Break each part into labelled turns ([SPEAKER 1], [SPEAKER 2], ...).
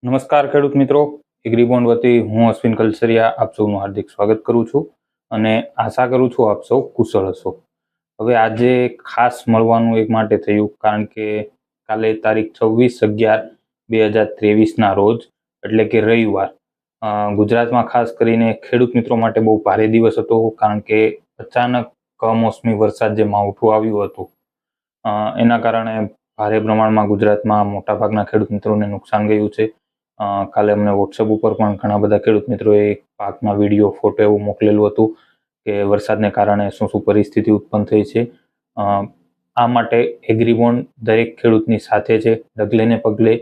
[SPEAKER 1] નમસ્કાર ખેડૂત મિત્રો, એગ્રીબોન્ડ વતી હું અશ્વિન કલસરિયા આપ સૌનું હાર્દિક સ્વાગત કરું છું અને આશા કરું છું આપ સૌ કુશળ હશો. હવે આજે ખાસ મળવાનું એક માટે થયું કારણ કે કાલે તારીખ 26/11/2023 રોજ એટલે કે રવિવાર ગુજરાતમાં ખાસ કરીને ખેડૂત મિત્રો માટે બહુ ભારે દિવસ હતો કારણ કે અચાનક કમોસમી વરસાદ જે માવઠું આવ્યું હતું એના કારણે ભારે પ્રમાણમાં ગુજરાતમાં મોટાભાગના ખેડૂત મિત્રોને નુકસાન ગયું છે. કાલે અમને વોટ્સએપ ઉપર પણ ઘણા બધા ખેડૂત મિત્રોએ પાકના વિડીયો ફોટો એવું મોકલેલું હતું કે વરસાદને કારણે શું શું પરિસ્થિતિ ઉત્પન્ન થઈ છે. આ માટે એગ્રીબોન્ડ દરેક ખેડૂતની સાથે છે, ડગલે ને પગલે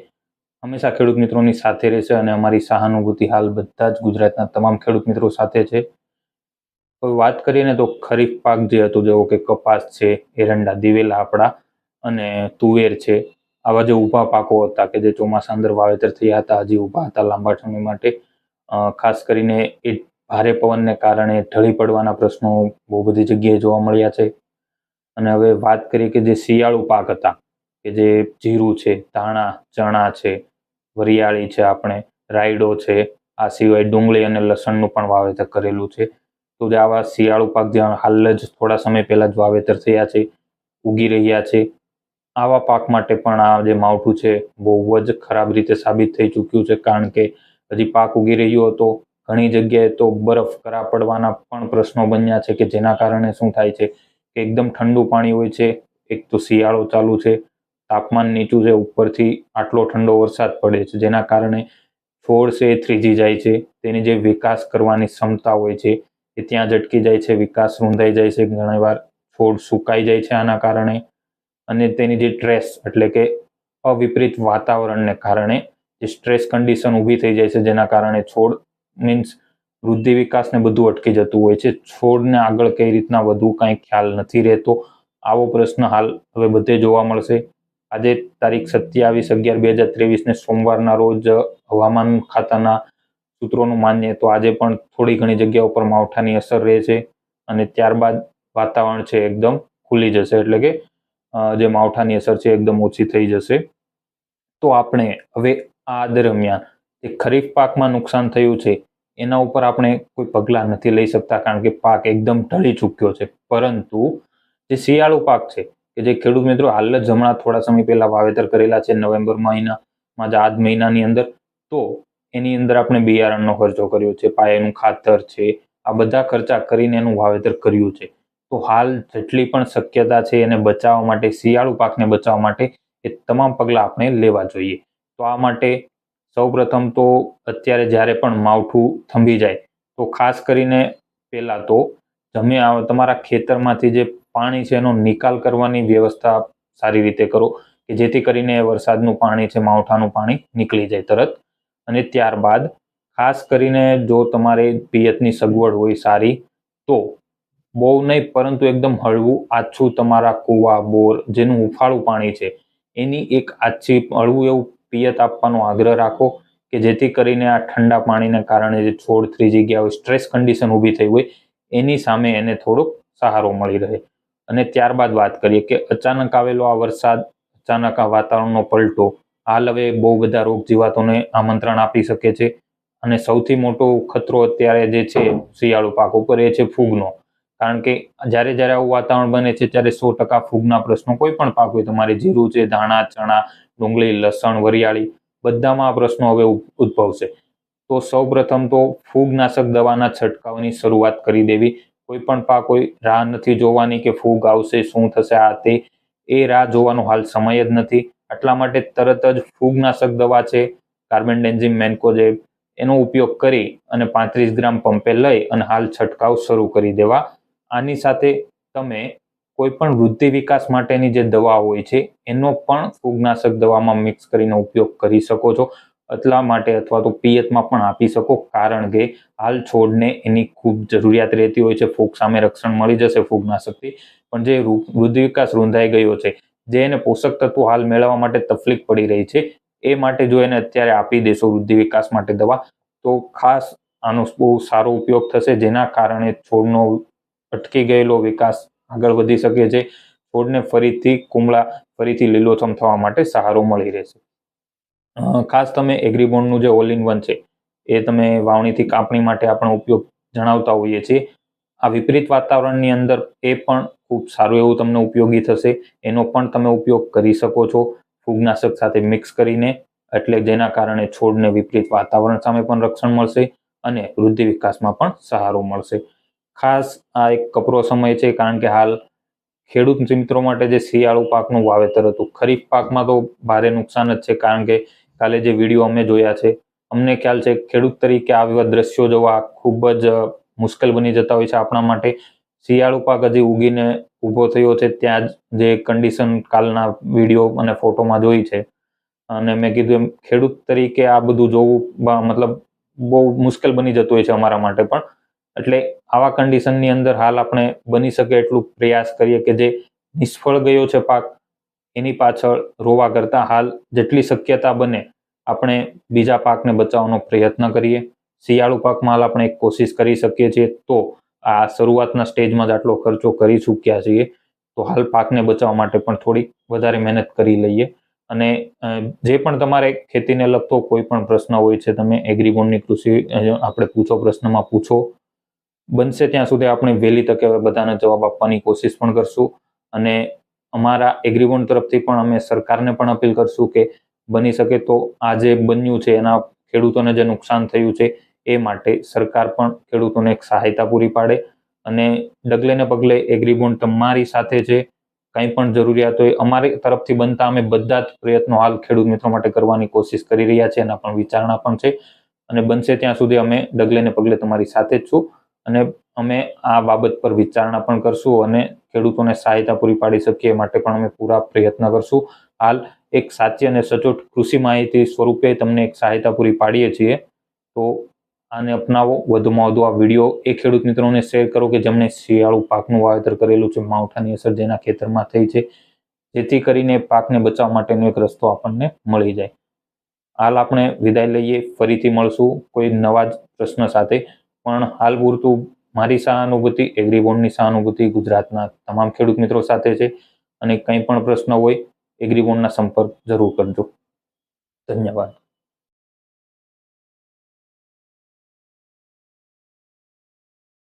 [SPEAKER 1] હંમેશા ખેડૂત મિત્રોની સાથે રહેશે અને અમારી સહાનુભૂતિ હાલ બધા જ ગુજરાતના તમામ ખેડૂત મિત્રો સાથે છે. તો વાત કરીએ તો ખરીફ પાક જે હતો જેવો કે કપાસ છે, એરંડા, દિવેલા આપણા અને તુવેર છે, આવા જે ઊભા પાકો હતા કે જે ચોમાસા અંદર વાવેતર થયા હતા, હજી ઊભા હતા લાંબા સમય માટે, ખાસ કરીને એ ભારે પવનને કારણે ઢળી પડવાના પ્રશ્નો બહુ બધી જગ્યાએ જોવા મળ્યા છે. અને હવે વાત કરીએ કે જે શિયાળુ પાક હતા કે જે જીરું છે, ધાણા, ચણા છે, વરિયાળી છે, આપણે રાયડો છે, આ સિવાય ડુંગળી અને લસણનું પણ વાવેતર કરેલું છે. તો જે આવા શિયાળુ પાક જે હાલ જ થોડા સમય પહેલા જ વાવેતર થયા છે, ઉગી રહ્યા છે, આવા પાક માટે પણ આ જે માવઠું છે બહુ જ ખરાબ રીતે સાબિત થઈ ચૂક્યું છે કારણ કે હજી પાક ઉગી રહ્યો હતો, ઘણી જગ્યાએ તો બરફ કરા પડવાના પણ પ્રશ્નો બન્યા છે કે જેના કારણે શું થાય છે કે એકદમ ઠંડુ પાણી હોય છે. એક તો શિયાળો ચાલુ છે, તાપમાન નીચું છે, ઉપરથી આટલો ઠંડો વરસાદ પડે છે જેના કારણે છોડ છે એ થ્રીજી જાય છે, તેની જે વિકાસ કરવાની ક્ષમતા હોય છે એ ત્યાં જ અટકી જાય છે, વિકાસ રૂંધાઈ જાય છે, ઘણીવાર છોડ સુકાઈ જાય છે આના કારણે. અને તેની જે સ્ટ્રેસ એટલે કે અવિપરીત વાતાવરણને કારણે જે સ્ટ્રેસ કન્ડિશન ઊભી થઈ જાય છે જેના કારણે છોડ મીન્સ વૃદ્ધિ વિકાસને બધું અટકી જતું હોય છે. છોડને આગળ કઈ રીતના વધુ કાંઈ ખ્યાલ નથી રહેતો. આવો પ્રશ્ન હાલ હવે બધે જોવા મળશે. આજે તારીખ 27/11/2023 સોમવારના રોજ હવામાન ખાતાના સૂત્રોનું માનીએ તો આજે પણ થોડી ઘણી જગ્યાઓ પર માવઠાની અસર રહે છે અને ત્યારબાદ વાતાવરણ છે એકદમ ખુલી જશે, એટલે કે જે માવઠાની અસર છે એકદમ ઓછી થઈ જશે. તો આપણે હવે આ દરમિયાન જે ખરીફ પાકમાં નુકસાન થયું છે એના ઉપર આપણે કોઈ પગલાં નથી લઈ શકતા કારણ કે પાક એકદમ ઢળી ચૂક્યો છે. પરંતુ જે શિયાળુ પાક છે કે જે ખેડૂત મિત્રો હાલ જ હમણાં થોડા સમય પહેલા વાવેતર કરેલા છે નવેમ્બર મહિનામાં જ આ મહિનાની અંદર, તો એની અંદર આપણે બિયારણનો ખર્ચો કર્યો છે, પાયાનું ખાતર છે, આ બધા ખર્ચા કરીને એનું વાવેતર કર્યું છે. તો હાલ જેટલી પણ શક્યતા છે એને બચાવવા માટે, શિયાળુ પાકને બચાવવા માટે એ તમામ પગલાં આપણે લેવા જોઈએ. તો આ માટે સૌપ્રથમ તો અત્યારે જ્યારે પણ માવઠું થંભી જાય તો ખાસ કરીને પહેલાં તો તમારા ખેતરમાંથી જે પાણી છે એનો નિકાલ કરવાની વ્યવસ્થા સારી રીતે કરો કે જેથી કરીને વરસાદનું પાણી છે, માવઠાનું પાણી નીકળી જાય તરત. અને ત્યારબાદ ખાસ કરીને જો તમારે પિયતની સગવડ હોય સારી તો બહુ નહીં પરંતુ એકદમ હળવું આછું તમારા કૂવા, બોર જેનું હુંફાળું પાણી છે એની એક આછી હળવું એવું પિયત આપવાનો આગ્રહ રાખો કે જેથી કરીને આ ઠંડા પાણીને કારણે જે છોડ થ્રીજી ગયા હોય, સ્ટ્રેસ કન્ડિશન ઊભી થઈ હોય, એની સામે એને થોડોક સહારો મળી રહે. અને ત્યારબાદ વાત કરીએ કે અચાનક આવેલો આ વરસાદ, અચાનક આ વાતાવરણનો પલટો હાલ હવે બહુ બધા રોગ જીવાતોને આમંત્રણ આપી શકે છે. અને સૌથી મોટો ખતરો અત્યારે જે છે શિયાળુ પાક ઉપર એ છે ફૂગનો. કારણ કે જ્યારે જ્યારે આવું વાતાવરણ બને છે ત્યારે 100% ફૂગના પ્રશ્નો કોઈ પણ પાક હોય, તમારે જીરું છે, ધાણા, ચણા, ડુંગળી, લસણ, વરિયાળી, બધામાં આ પ્રશ્નો હવે ઉદ્ભવશે. તો સૌપ્રથમ તો ફૂગનાશક દવાના છંટકાવની શરૂઆત કરી દેવી. કોઈ પણ પાક હોય, રાહ નથી જોવાની કે ફૂગ આવશે, શું થશે, આ તે એ રાહ જોવાનો હાલ સમય જ નથી. એટલા માટે તરત જ ફૂગનાશક દવા છે કાર્બેન્ડેન્ઝિમ મેન્કોજેબ, એનો ઉપયોગ કરી અને 35 ગ્રામ પંપે લઈ અને હાલ છંટકાવ શરૂ કરી દેવા. આની સાથે તમે કોઈ પણ વૃદ્ધિ વિકાસ માટેની જે દવા હોય છે એનો પણ ફૂગનાશક દવામાં મિક્સ કરીને ઉપયોગ કરી શકો છો. એટલા માટે અથવા તો પિયતમાં પણ આપી શકો કારણ કે હાલ છોડને એની ખૂબ જરૂરિયાત રહેતી હોય છે. ફૂગ સામે રક્ષણ મળી જશે ફૂગનાશકથી, પણ જે વૃદ્ધિ વિકાસ રૂંધાઈ ગયો છે, જે એને પોષક તત્વો હાલ મેળવવા માટે તકલીફ પડી રહી છે, એ માટે જો એને અત્યારે આપી દેશો વૃદ્ધિ વિકાસ માટે દવા તો ખાસ આનો બહુ સારો ઉપયોગ થશે જેના કારણે છોડનો અટકી ગયેલો વિકાસ આગળ વધી શકે છે. છોડને ફરીથી લીલોછમ થવા માટે સહારો મળી રહેશે. ખાસ તમે એગ્રીબોન્ડનું જે ઓલ ઇન વન છે એ તમે વાવણીથી કાપણી માટે આપણે ઉપયોગ જણાવતા હોઈએ છીએ. આ વિપરીત વાતાવરણની અંદર એ પણ ખૂબ સારું એવું તમને ઉપયોગી થશે. એનો પણ તમે ઉપયોગ કરી શકો છો ફૂગનાશક સાથે મિક્સ કરીને, એટલે જેના કારણે છોડને વિપરીત વાતાવરણ સામે પણ રક્ષણ મળશે અને વૃદ્ધિ વિકાસમાં પણ સહારો મળશે. ખાસ આ એક કપરો સમય છે, કારણ કે હાલ ખેડૂત મિત્રો માટે જે શિયાળુ પાકનું વાવેતર હતું, ખરીફ પાકમાં તો ભારે નુકસાન જ છે, કારણ કે કાલે જે વિડીયો અમે જોયા છે, અમને ખ્યાલ છે ખેડૂત તરીકે આવા દ્રશ્યો જોવા ખૂબ જ મુશ્કેલ બની જતા હોય છે આપણા માટે. શિયાળુ પાક હજી ઉગીને ઊભો થયો છે ત્યાં જ જે કન્ડિશન કાલના વિડીયો અને ફોટોમાં જોઈ છે, અને મેં કીધું એમ ખેડૂત તરીકે આ બધું જોવું મતલબ બહુ મુશ્કેલ બની જતું હોય છે અમારા માટે પણ. એટલે આવા કન્ડિશનની અંદર હાલ આપણે બની શકે એટલું પ્રયાસ કરીએ કે જે નિષ્ફળ ગયો છે પાક એની પાછળ રોવા કરતા હાલ જેટલી શક્યતા બને આપણે બીજા પાકને બચાવવાનો પ્રયત્ન કરીએ. શિયાળુ પાકમાં હાલ આપણે એક કોશિશ કરી શકીએ છીએ, તો આ શરૂઆતના સ્ટેજમાં જ આટલો ખર્ચો કરી ચૂક્યા છીએ, તો હાલ પાકને બચાવવા માટે પણ થોડી વધારે મહેનત કરી લઈએ. અને જે પણ તમારે ખેતીને લગતો કોઈ પણ પ્રશ્ન હોય છે, તમે એગ્રીબોન્ડની કૃષિ આપણે પૂછો પ્રશ્નમાં પૂછો. બનશે ત્યાં સુધી આપણે વહેલી તકે બધાને જવાબ આપવાની કોશિશ પણ કરશું. અને અમારા એગ્રીબોન્ડ તરફથી પણ અમે સરકારને પણ અપીલ કરશું કે બની શકે તો આ જે બન્યું છે એના ખેડૂતોને જે નુકસાન થયું છે એ માટે સરકાર પણ ખેડૂતોને એક સહાયતા પૂરી પાડે. અને ડગલે ને પગલે એગ્રીબોન્ડ તમારી સાથે છે. કંઈ પણ જરૂરિયાત હોય અમારી તરફથી બનતા અમે બધા જ પ્રયત્નો હાલ ખેડૂત મિત્રો માટે કરવાની કોશિશ કરી રહ્યા છીએ, એના પણ વિચારણા પણ છે. અને બનશે ત્યાં સુધી અમે ડગલે ને પગલે તમારી સાથે જ છું, અને અમે આ બાબત પર વિચારણા પણ કરશું અને ખેડૂતોને સહાયતા પૂરી પાડી શકીએ માટે પણ અમે પૂરા પ્રયત્ન કરશું. હાલ એક સાચી અને સચોટ કૃષિ માહિતી સ્વરૂપે તમને એક સહાયતા પૂરી પાડીએ છીએ. તો આને અપનાવો, વધુમાં વધુ આ વિડીયો એ ખેડૂત મિત્રોને શેર કરો કે જેમણે શિયાળુ પાકનું વાવેતર કરેલું છે, માવઠાની અસર જેના ખેતરમાં થઈ છે, જેથી કરીને પાકને બચાવવા માટેનો એક રસ્તો આપણને મળી જાય. હાલ આપણે વિદાય લઈએ, ફરીથી મળશું કોઈ નવા જ પ્રશ્ન સાથે. પણ હાલ પૂરતું મારી સહાનુભૂતિ, એગ્રીબોન્ડની સહાનુભૂતિ ગુજરાતના તમામ ખેડૂત મિત્રો સાથે છે. અને કંઈ પણ પ્રશ્ન હોય એગ્રીબોન્ડના સંપર્ક જરૂર કરજો. ધન્યવાદ.